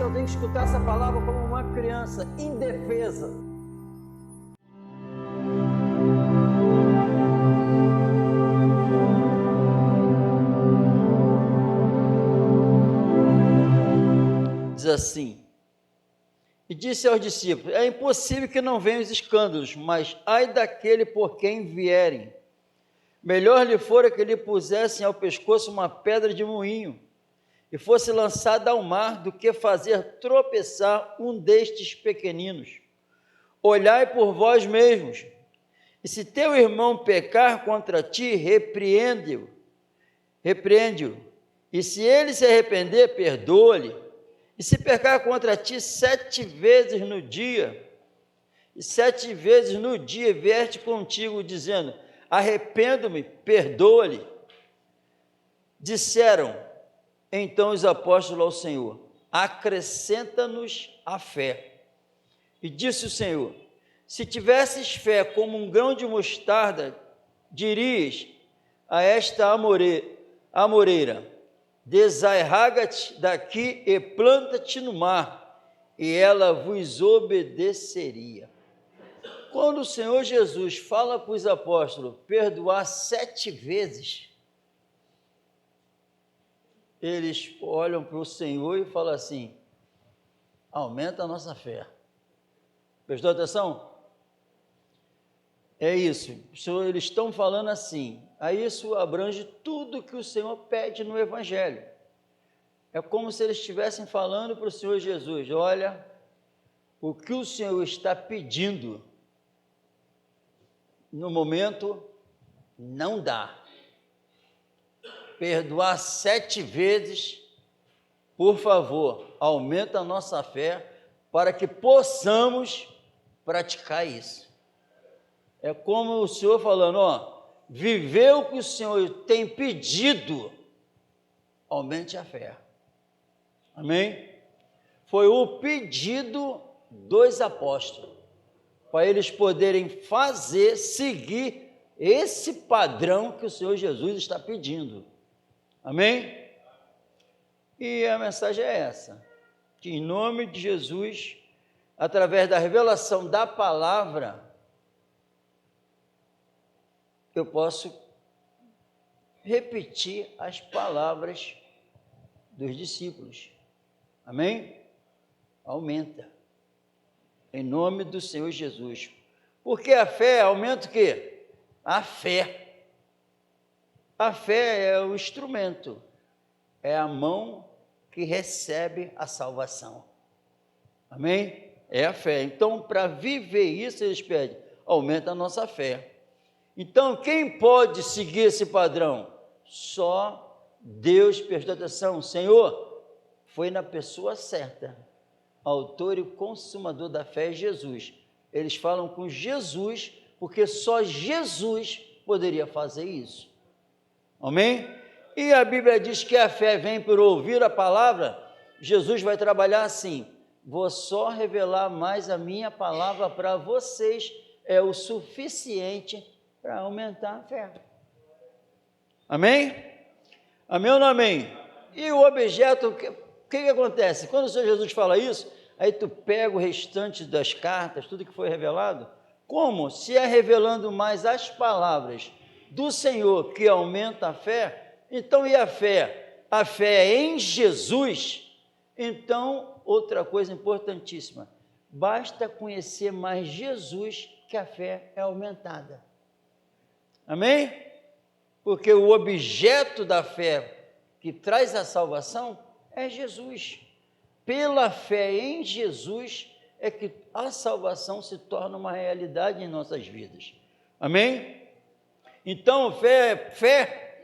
eu tenho que escutar essa palavra como uma criança indefesa. Diz assim: e disse aos discípulos: é impossível que não venham os escândalos, mas ai daquele por quem vierem. Melhor lhe fora que lhe pusessem ao pescoço uma pedra de moinho e fosse lançada ao mar, do que fazer tropeçar um destes pequeninos. Olhai por vós mesmos, e se teu irmão pecar contra ti, repreende-o, e se ele se arrepender, perdoa-lhe. E se pecar contra ti 7 vezes no dia, e 7 vezes no dia vier-te contigo, dizendo: arrependo-me, perdoa-lhe. Disseram então os apóstolos ao Senhor: acrescenta-nos a fé. E disse o Senhor: se tivesses fé como um grão de mostarda, dirias a esta amoreira: desarraiga-te daqui e planta-te no mar, e ela vos obedeceria. Quando o Senhor Jesus fala para os apóstolos perdoar 7 vezes, eles olham para o Senhor e falam assim: aumenta a nossa fé. Prestou atenção? É isso, eles estão falando assim. Aí isso abrange tudo que o Senhor pede no Evangelho. É como se eles estivessem falando para o Senhor Jesus: olha, o que o Senhor está pedindo no momento não dá. Perdoar 7 vezes, por favor, aumenta a nossa fé para que possamos praticar isso. É como o Senhor falando: ó, viver o que o Senhor tem pedido, aumente a fé. Amém? Foi o pedido dos apóstolos, para eles poderem seguir esse padrão que o Senhor Jesus está pedindo. Amém? E a mensagem é essa: que em nome de Jesus, através da revelação da palavra, eu posso repetir as palavras dos discípulos. Amém? Aumenta. Em nome do Senhor Jesus. Porque a fé aumenta o quê? A fé. A fé é o instrumento, é a mão que recebe a salvação. Amém? É a fé. Então, para viver isso, eles pedem: aumenta a nossa fé. Então, quem pode seguir esse padrão? Só Deus. Prestou atenção, Senhor, foi na pessoa certa. Autor e consumador da fé é Jesus. Eles falam com Jesus, porque só Jesus poderia fazer isso. Amém? E a Bíblia diz que a fé vem por ouvir a palavra. Jesus vai trabalhar assim: vou só revelar mais a minha palavra para vocês, é o suficiente para aumentar a fé. Amém? Amém ou não amém? E o objeto, o que acontece? Quando o Senhor Jesus fala isso, aí tu pega o restante das cartas, tudo que foi revelado, como? Se é revelando mais as palavras do Senhor que aumenta a fé. Então, e a fé? A fé é em Jesus. Então, outra coisa importantíssima: basta conhecer mais Jesus que a fé é aumentada. Amém? Porque o objeto da fé que traz a salvação é Jesus. Pela fé em Jesus é que a salvação se torna uma realidade em nossas vidas. Amém? Então,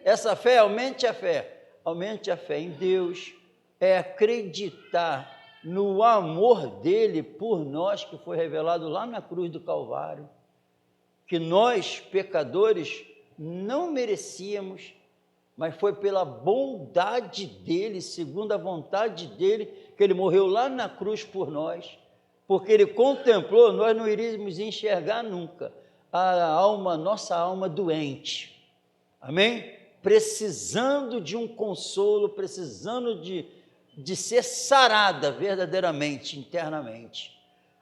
essa fé, aumente a fé em Deus, é acreditar no amor dele por nós, que foi revelado lá na cruz do Calvário, que nós, pecadores, não merecíamos, mas foi pela bondade dele, segundo a vontade dele, que ele morreu lá na cruz por nós, porque ele contemplou, nós não iríamos enxergar nunca nossa alma doente, amém? Precisando de um consolo, precisando de de ser sarada verdadeiramente, internamente.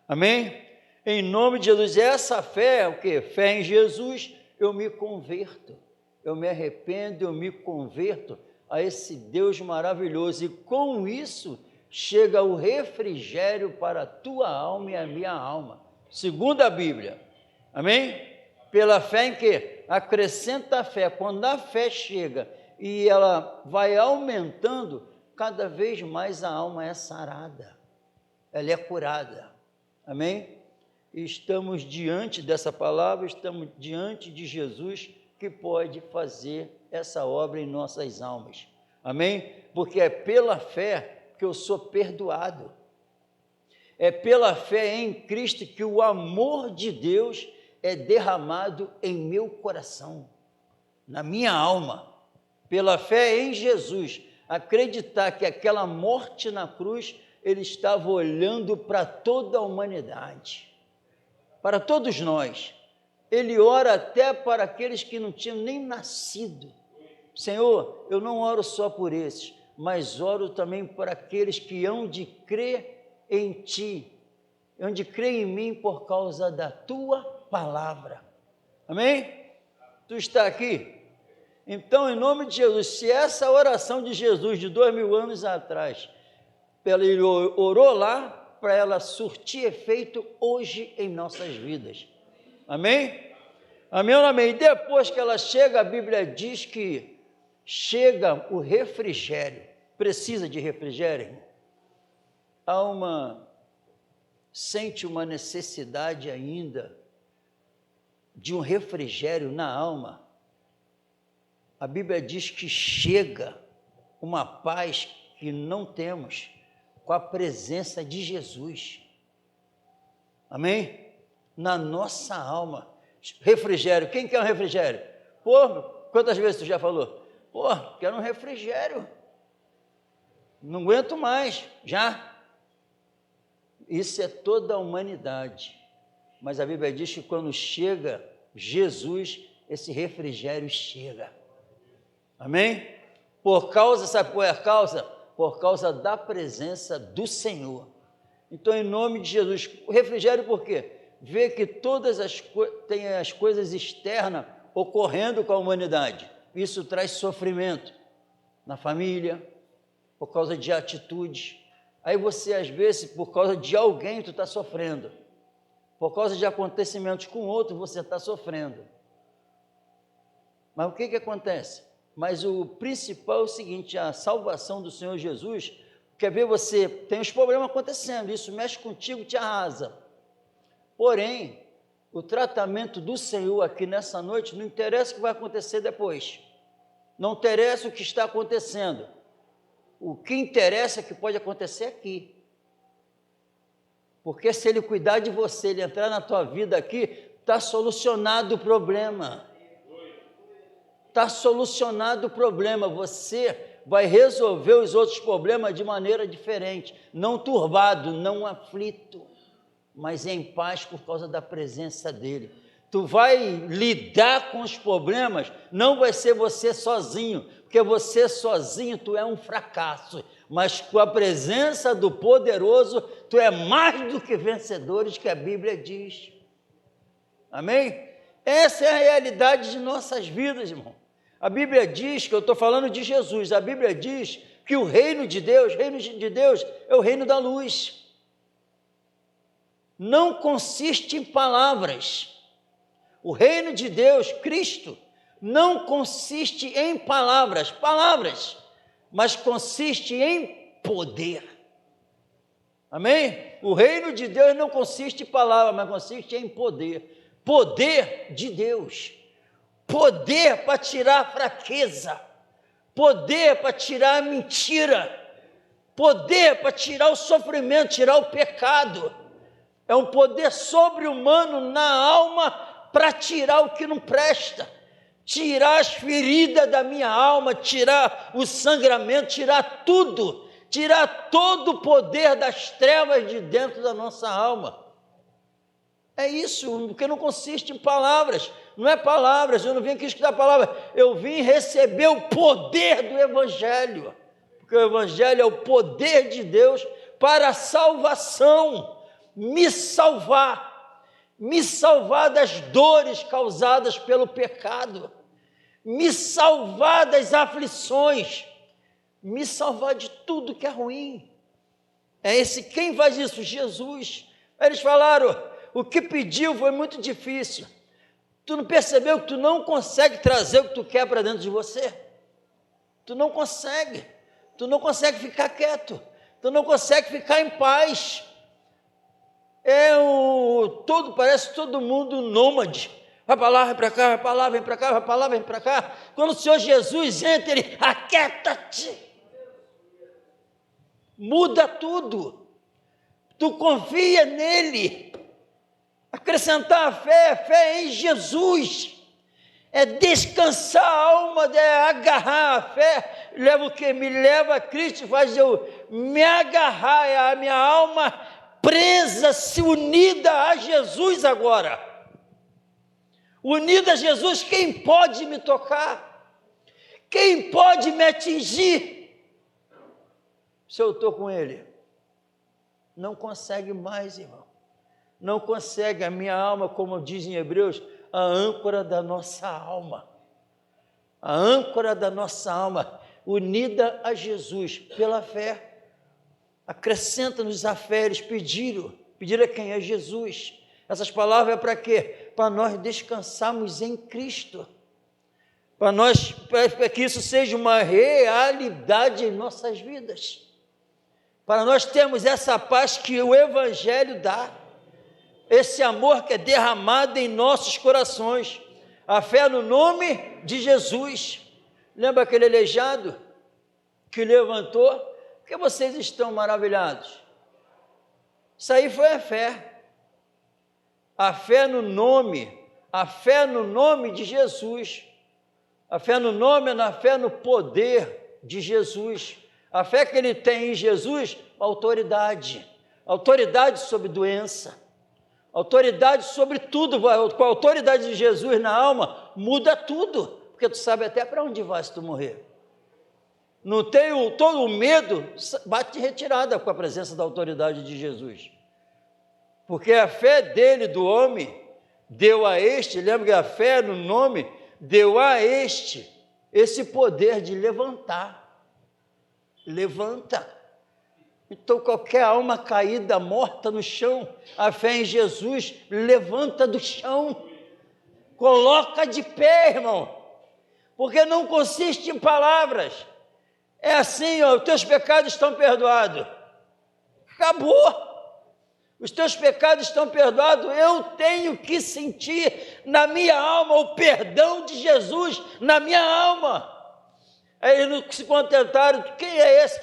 Amém? Em nome de Jesus, essa fé é o quê? Fé em Jesus, eu me converto, eu me arrependo, eu me converto a esse Deus maravilhoso, e com isso chega o refrigério para a tua alma e a minha alma, segundo a Bíblia. Amém? Pela fé em quê? Acrescenta a fé. Quando a fé chega e ela vai aumentando, cada vez mais a alma é sarada, ela é curada. Amém? E estamos diante dessa palavra, estamos diante de Jesus, que pode fazer essa obra em nossas almas. Amém? Porque é pela fé que eu sou perdoado. É pela fé em Cristo que o amor de Deus é derramado em meu coração, na minha alma. Pela fé em Jesus, acreditar que aquela morte na cruz, ele estava olhando para toda a humanidade, para todos nós. Ele ora até para aqueles que não tinham nem nascido. Senhor, eu não oro só por esses, mas oro também por aqueles que hão de crer em Ti, hão de crer em mim por causa da Tua palavra. Amém? Tu está aqui? Então, em nome de Jesus, se essa oração de Jesus de 2000 anos atrás, ele orou lá, para ela surtir efeito hoje em nossas vidas. Amém? Amém ou não amém? E depois que ela chega, a Bíblia diz que chega o refrigério. Precisa de refrigério? Sente uma necessidade ainda de um refrigério na alma. A Bíblia diz que chega uma paz que não temos com a presença de Jesus. Amém? Na nossa alma. Refrigério. Quem quer um refrigério? Pô, quantas vezes tu já falou? Pô, quero um refrigério. Não aguento mais, já. Isso é toda a humanidade. Mas a Bíblia diz que quando chega Jesus, esse refrigério chega. Amém? Sabe qual é a causa? Por causa da presença do Senhor. Então, em nome de Jesus, o refrigério por quê? Vê que todas tem as coisas externas ocorrendo com a humanidade. Isso traz sofrimento na família, por causa de atitudes. Aí você, às vezes, por causa de alguém, tu está sofrendo. Por causa de acontecimentos com outro, você está sofrendo. Mas o que acontece? Mas o principal é o seguinte, a salvação do Senhor Jesus, quer ver, você tem os problemas acontecendo, isso mexe contigo, te arrasa. Porém, o tratamento do Senhor aqui nessa noite, não interessa o que vai acontecer depois, não interessa o que está acontecendo, o que interessa é que pode acontecer aqui. Porque se Ele cuidar de você, Ele entrar na tua vida aqui, está solucionado o problema. Está solucionado o problema, você vai resolver os outros problemas de maneira diferente, não turbado, não aflito, mas em paz por causa da presença dEle. Tu vai lidar com os problemas, não vai ser você sozinho, porque você sozinho tu é um fracasso, mas com a presença do poderoso, tu é mais do que vencedores, que a Bíblia diz. Amém? Essa é a realidade de nossas vidas, irmão. A Bíblia diz, que eu estou falando de Jesus, a Bíblia diz que o reino de Deus é o reino da luz. Não consiste em palavras. O reino de Deus, Cristo, não consiste em palavras, mas consiste em poder. Amém? O reino de Deus não consiste em palavras, mas consiste em poder. Poder de Deus. Poder para tirar a fraqueza, poder para tirar a mentira, poder para tirar o sofrimento, tirar o pecado. É um poder sobre-humano na alma para tirar o que não presta, tirar as feridas da minha alma, tirar o sangramento, tirar tudo, tirar todo o poder das trevas de dentro da nossa alma. É isso, porque não consiste em palavras, não é palavras, eu não vim aqui escutar palavras, eu vim receber o poder do Evangelho, porque o Evangelho é o poder de Deus para a salvação, me salvar das dores causadas pelo pecado, me salvar das aflições, me salvar de tudo que é ruim. Quem faz isso? Jesus. Eles falaram, o que pediu foi muito difícil. Tu não percebeu que tu não consegue trazer o que tu quer para dentro de você? Tu não consegue ficar quieto, tu não consegue ficar em paz. Parece todo mundo nômade, vai para lá, vai para cá, vai para lá, vem para cá, vai para lá, vem para cá. Quando o Senhor Jesus entra, Ele, aquieta-te, muda tudo, tu confia nele. Acrescentar a fé em Jesus, é descansar a alma, é agarrar a fé, leva o que? Me leva a Cristo, faz eu me agarrar, é a minha alma presa, se unida a Jesus agora. Unida a Jesus, quem pode me tocar? Quem pode me atingir? Se eu estou com Ele, não consegue mais, irmão. Não consegue, a minha alma, como diz em Hebreus, a âncora da nossa alma. A âncora da nossa alma, unida a Jesus pela fé. Acrescenta-nos a fé, eles pediram a quem? A Jesus. Essas palavras é para quê? Para nós descansarmos em Cristo. Para que isso seja uma realidade em nossas vidas. Para nós termos essa paz que o Evangelho dá. Esse amor que é derramado em nossos corações, a fé no nome de Jesus. Lembra aquele aleijado que levantou? Por que vocês estão maravilhados? Isso aí foi a fé no nome de Jesus, a fé no nome, na fé no poder de Jesus, a fé que ele tem em Jesus, autoridade sobre doença, autoridade sobre tudo. Com a autoridade de Jesus na alma, muda tudo, porque tu sabe até para onde vai se tu morrer. Não tem todo o medo, bate de retirada com a presença da autoridade de Jesus, porque a fé dele, do homem, deu a este, lembra que a fé no nome, deu a este, esse poder de levantar, levanta. Então, qualquer alma caída, morta no chão, a fé em Jesus levanta do chão, coloca de pé, irmão, porque não consiste em palavras. É assim, os teus pecados estão perdoados. Acabou. Os teus pecados estão perdoados. Eu tenho que sentir na minha alma o perdão de Jesus na minha alma. Aí eles não se contentaram. Quem é esse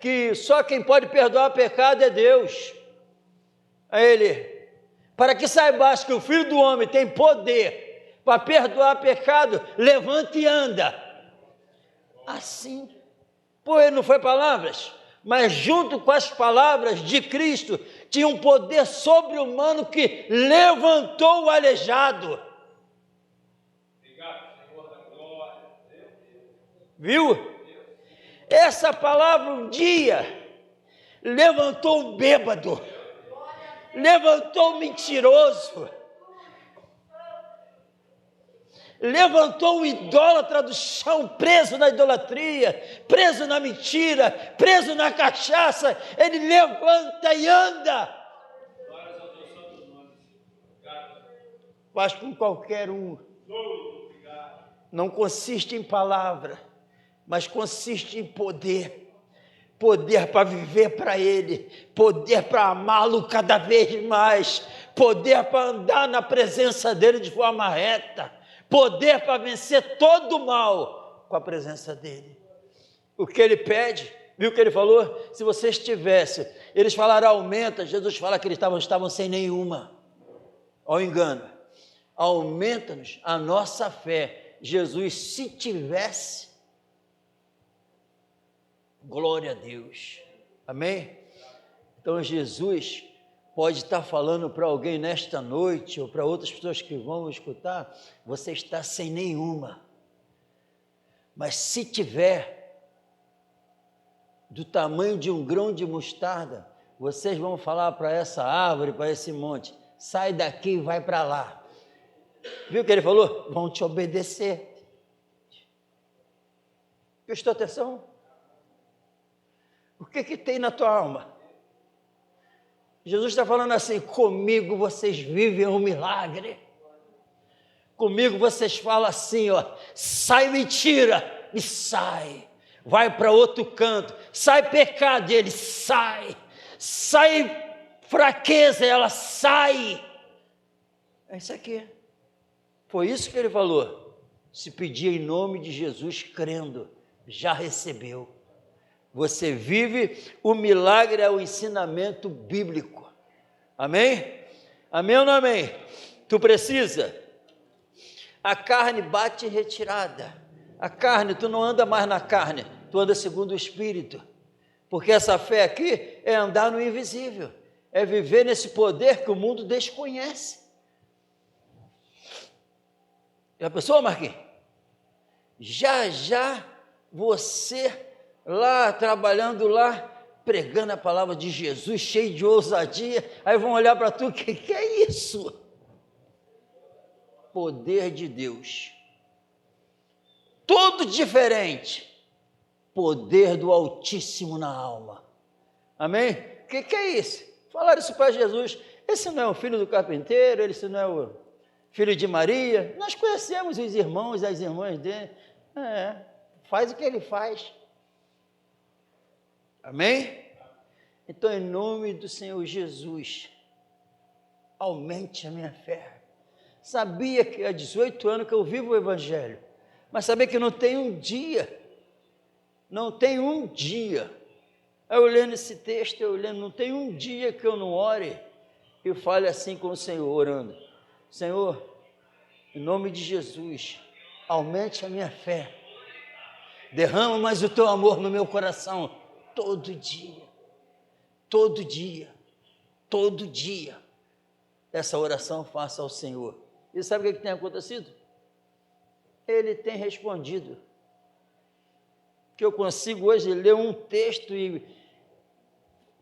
que só quem pode perdoar pecado é Deus? Aí ele, para que saibas que o Filho do Homem tem poder para perdoar pecado, levanta e anda. Assim, pois não foi palavras, mas junto com as palavras de Cristo, tinha um poder sobre-humano que levantou o aleijado. Obrigado, Senhor da glória. Viu? Essa palavra um dia levantou um bêbado, levantou um mentiroso, levantou um idólatra do chão, preso na idolatria, preso na mentira, preso na cachaça. Ele levanta e anda. Faz com qualquer um. Não consiste em palavra, mas consiste em poder. Poder para viver para Ele, poder para amá-lo cada vez mais, poder para andar na presença dEle de forma reta, poder para vencer todo o mal com a presença dEle. O que Ele pede, viu o que Ele falou? Se vocês tivessem, eles falaram aumenta, Jesus fala que eles estavam sem nenhuma. Olha o engano, aumenta-nos a nossa fé. Jesus, se tivesse, glória a Deus, amém? Então Jesus pode estar falando para alguém nesta noite, ou para outras pessoas que vão escutar, você está sem nenhuma, mas se tiver, do tamanho de um grão de mostarda, vocês vão falar para essa árvore, para esse monte, sai daqui e vai para lá. Viu o que ele falou? Vão te obedecer. Prestou atenção? O que tem na tua alma? Jesus está falando assim, comigo vocês vivem um milagre. Comigo vocês falam assim, ó, sai mentira, e sai. Vai para outro canto, sai pecado, e ele sai. Sai fraqueza, ela sai. É isso aqui. Foi isso que ele falou. Se pedir em nome de Jesus, crendo, já recebeu. Você vive o milagre, é o ensinamento bíblico. Amém? Amém ou não amém? Tu precisa. A carne bate retirada. A carne, tu não anda mais na carne, tu anda segundo o Espírito. Porque essa fé aqui é andar no invisível. É viver nesse poder que o mundo desconhece. Já pensou, Marquinhos? Já você lá, trabalhando lá, pregando a palavra de Jesus, cheio de ousadia, aí vão olhar para tu, que é isso? Poder de Deus. Todo diferente. Poder do Altíssimo na alma. Amém? O que é isso? Falaram isso para Jesus. Esse não é o filho do carpinteiro, esse não é o filho de Maria. Nós conhecemos os irmãos e as irmãs dele. Faz o que ele faz. Amém? Então, em nome do Senhor Jesus, aumente a minha fé. Sabia que há 18 anos que eu vivo o Evangelho, mas sabia que não tem um dia, eu lendo esse texto, não tem um dia que eu não ore e fale assim com o Senhor, orando, Senhor, em nome de Jesus, aumente a minha fé, derrama mais o teu amor no meu coração, todo dia, essa oração faça ao Senhor. E sabe o que tem acontecido? Ele tem respondido. Que eu consigo hoje ler um texto e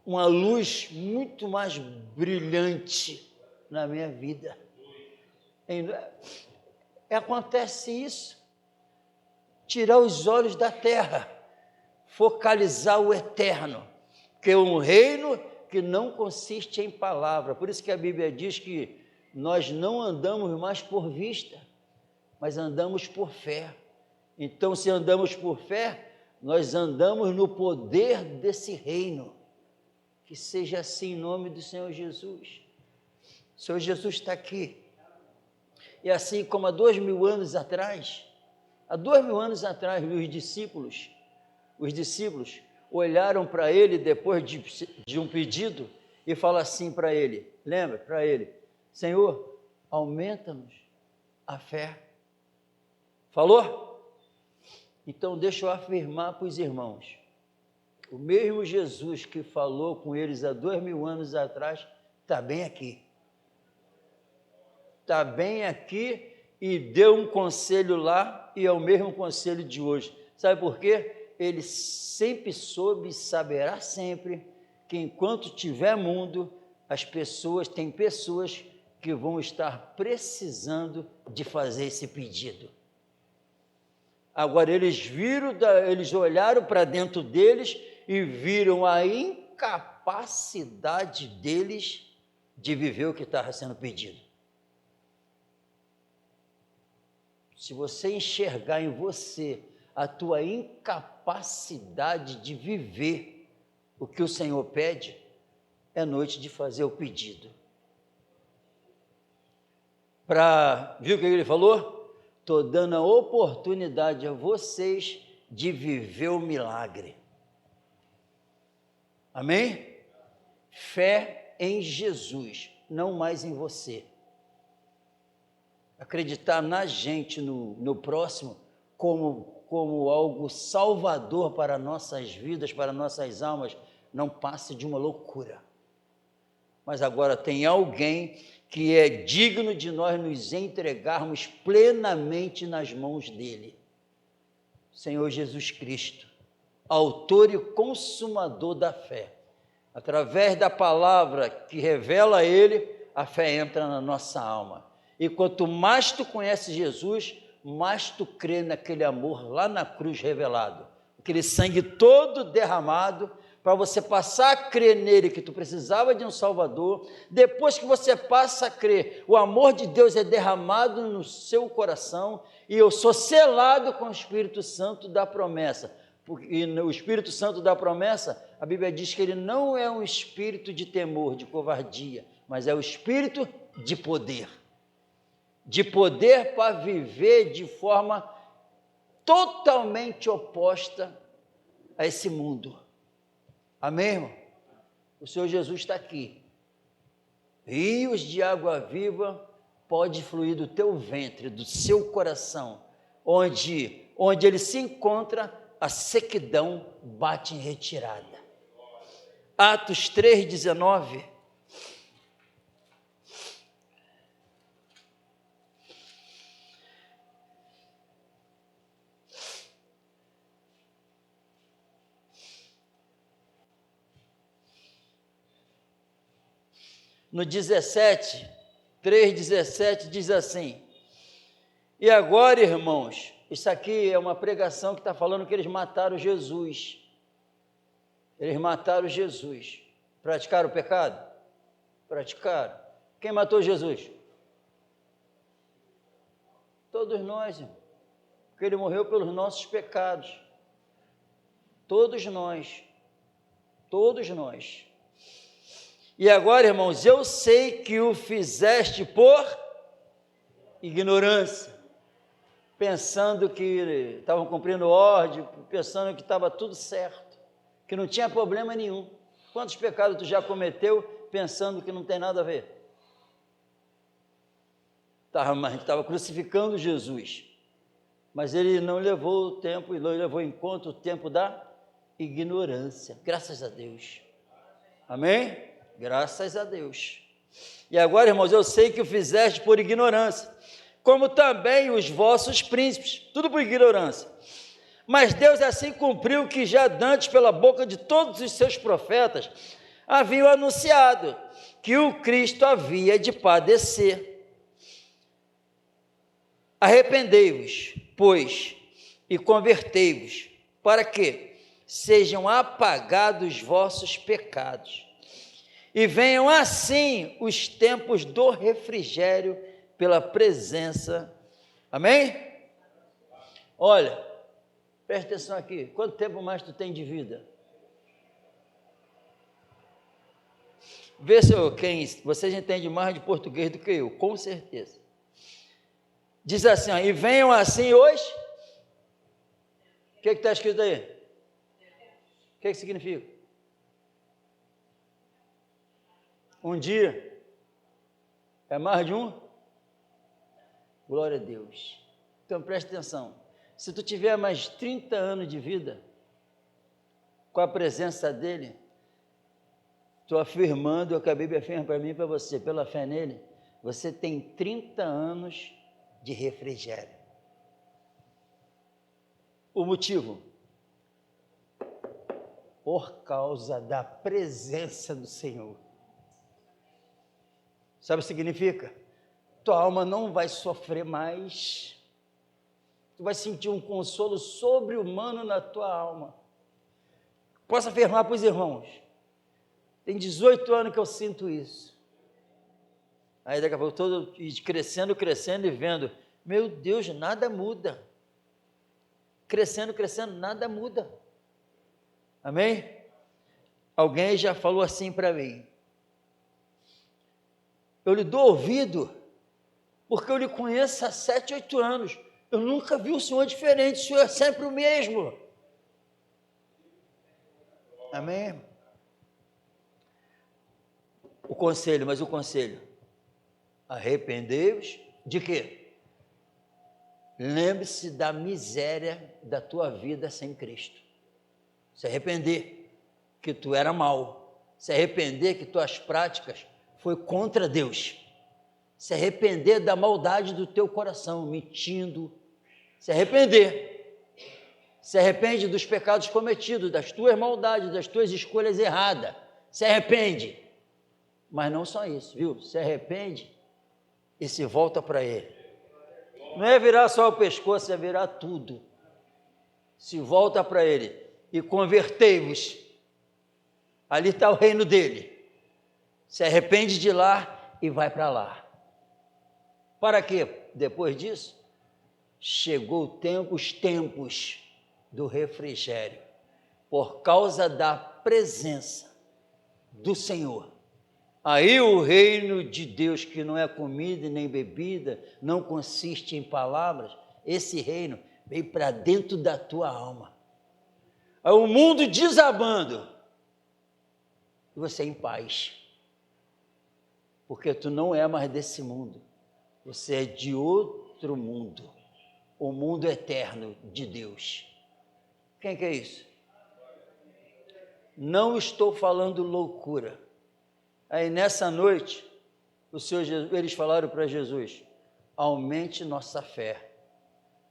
uma luz muito mais brilhante na minha vida. Acontece isso. Tirar os olhos da terra, focalizar o eterno, que é um reino que não consiste em palavra. Por isso que a Bíblia diz que nós não andamos mais por vista, mas andamos por fé. Então, se andamos por fé, nós andamos no poder desse reino. Que seja assim em nome do Senhor Jesus. O Senhor Jesus está aqui. E assim como há 2000 anos atrás, os discípulos olharam para ele depois de um pedido e falaram assim para ele, lembra? Para ele, Senhor, aumenta-nos a fé. Falou? Então deixa eu afirmar para os irmãos, o mesmo Jesus que falou com eles há 2000 anos atrás, está bem aqui. Está bem aqui e deu um conselho lá e é o mesmo conselho de hoje. Sabe por quê? Ele sempre soube e saberá sempre que enquanto tiver mundo, tem pessoas que vão estar precisando de fazer esse pedido. Agora eles olharam para dentro deles e viram a incapacidade deles de viver o que estava sendo pedido. Se você enxergar em você a tua incapacidade de viver o que o Senhor pede, é noite de fazer o pedido. Viu o que ele falou? Estou dando a oportunidade a vocês de viver o milagre. Amém? Fé em Jesus, não mais em você. Acreditar na gente, no próximo, como algo salvador para nossas vidas, para nossas almas, não passe de uma loucura. Mas agora tem alguém que é digno de nós nos entregarmos plenamente nas mãos dele. Senhor Jesus Cristo, autor e consumador da fé. Através da palavra que revela a Ele, a fé entra na nossa alma. E quanto mais tu conheces Jesus, mais tu crê naquele amor lá na cruz revelado. Aquele sangue todo derramado, para você passar a crer nele, que tu precisava de um Salvador. Depois que você passa a crer, o amor de Deus é derramado no seu coração, e eu sou selado com o Espírito Santo da promessa. E o Espírito Santo da promessa, a Bíblia diz que ele não é um espírito de temor, de covardia, mas é o espírito de poder para viver de forma totalmente oposta a esse mundo. Amém, irmão? O Senhor Jesus está aqui. Rios de água viva pode fluir do teu ventre, do seu coração, onde ele se encontra, a sequidão bate em retirada. Atos 3,19. No 3,17 diz assim: e agora, irmãos, isso aqui é uma pregação que está falando que eles mataram Jesus. Eles mataram Jesus. Praticaram o pecado? Praticaram. Quem matou Jesus? Todos nós, irmão. Porque ele morreu pelos nossos pecados. Todos nós. Todos nós. E agora, irmãos, eu sei que o fizeste por ignorância, pensando que estavam cumprindo ordem, pensando que estava tudo certo, que não tinha problema nenhum. Quantos pecados tu já cometeu pensando que não tem nada a ver? A gente estava crucificando Jesus, mas ele não levou o tempo, e não levou em conta o tempo da ignorância, graças a Deus. Amém? Graças a Deus. E agora, irmãos, eu sei que o fizeste por ignorância, como também os vossos príncipes, tudo por ignorância. Mas Deus assim cumpriu o que já dantes pela boca de todos os seus profetas haviam anunciado, que o Cristo havia de padecer. Arrependei-vos, pois, e convertei-vos, para que sejam apagados os vossos pecados, e venham assim os tempos do refrigério pela presença. Amém? Olha, presta atenção aqui, quanto tempo mais tu tem de vida? Vê se vocês entendem mais de português do que eu, com certeza. Diz assim, ó, e venham assim hoje. O que está escrito aí? O que significa? Um dia, é mais de um? Glória a Deus. Então preste atenção, se tu tiver mais 30 anos de vida, com a presença dele, estou afirmando o que a Bíblia afirma para mim e para você, pela fé nele, você tem 30 anos de refrigério. O motivo? Por causa da presença do Senhor. Sabe o que significa? Tua alma não vai sofrer mais, tu vai sentir um consolo sobre-humano na tua alma. Posso afirmar para os irmãos, tem 18 anos que eu sinto isso. Aí daqui a pouco todo crescendo e vendo, meu Deus, nada muda. Crescendo, nada muda. Amém? Alguém já falou assim para mim, eu lhe dou ouvido, porque eu lhe conheço há 7, 8 anos, eu nunca vi o Senhor diferente, o Senhor é sempre o mesmo. Amém? O conselho, arrependei-vos de quê? Lembre-se da miséria da tua vida sem Cristo. Se arrepender que tu era mau, se arrepender que tuas práticas foi contra Deus, se arrepender da maldade do teu coração, mentindo, se arrepender Se arrepende dos pecados cometidos, das tuas maldades, das tuas escolhas erradas. Se arrepende. Mas não só isso, viu? Se arrepende e se volta para Ele. Não é virar só o pescoço, é virar tudo. Se volta para Ele e convertei-vos. Ali está o reino dele. Se arrepende de lá e vai para lá. Para quê? Depois disso, chegou os tempos do refrigério, por causa da presença do Senhor. Aí o reino de Deus, que não é comida nem bebida, não consiste em palavras, esse reino veio para dentro da tua alma. Aí o mundo desabando, e você em paz, porque tu não é mais desse mundo, você é de outro mundo, o mundo eterno de Deus. Quem que é isso? Não estou falando loucura. Aí nessa noite, eles falaram para Jesus, aumente nossa fé.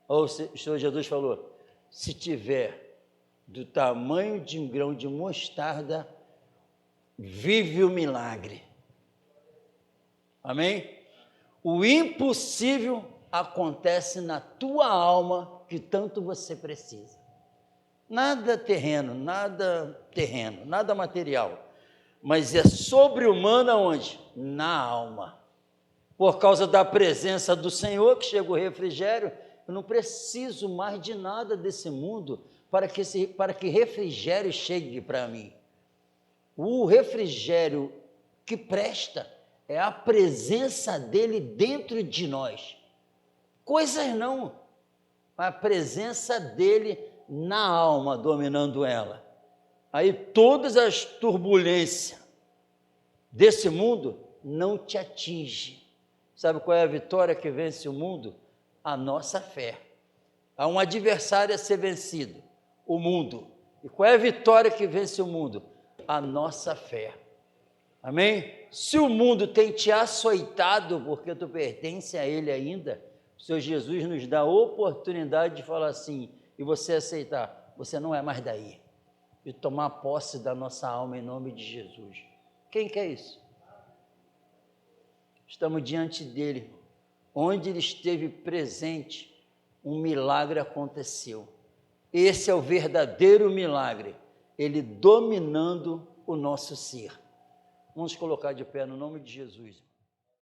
Ou o Senhor Jesus falou, se tiver do tamanho de um grão de mostarda, vive o milagre. Amém? O impossível acontece na tua alma que tanto você precisa. Nada terreno, nada material. Mas é sobre-humano aonde? Na alma. Por causa da presença do Senhor, que chega o refrigério, eu não preciso mais de nada desse mundo para que refrigério chegue para mim. O refrigério que presta é a presença dele dentro de nós. Coisas não, mas a presença dele na alma, dominando ela. Aí todas as turbulências desse mundo não te atingem. Sabe qual é a vitória que vence o mundo? A nossa fé. Há um adversário a ser vencido, o mundo. E qual é a vitória que vence o mundo? A nossa fé. Amém? Se o mundo tem te açoitado porque tu pertence a ele ainda, o Senhor Jesus nos dá a oportunidade de falar assim, e você aceitar, você não é mais daí. E tomar posse da nossa alma em nome de Jesus. Quem quer isso? Estamos diante dele. Onde ele esteve presente, um milagre aconteceu. Esse é o verdadeiro milagre. Ele dominando o nosso ser. Vamos colocar de pé no nome de Jesus.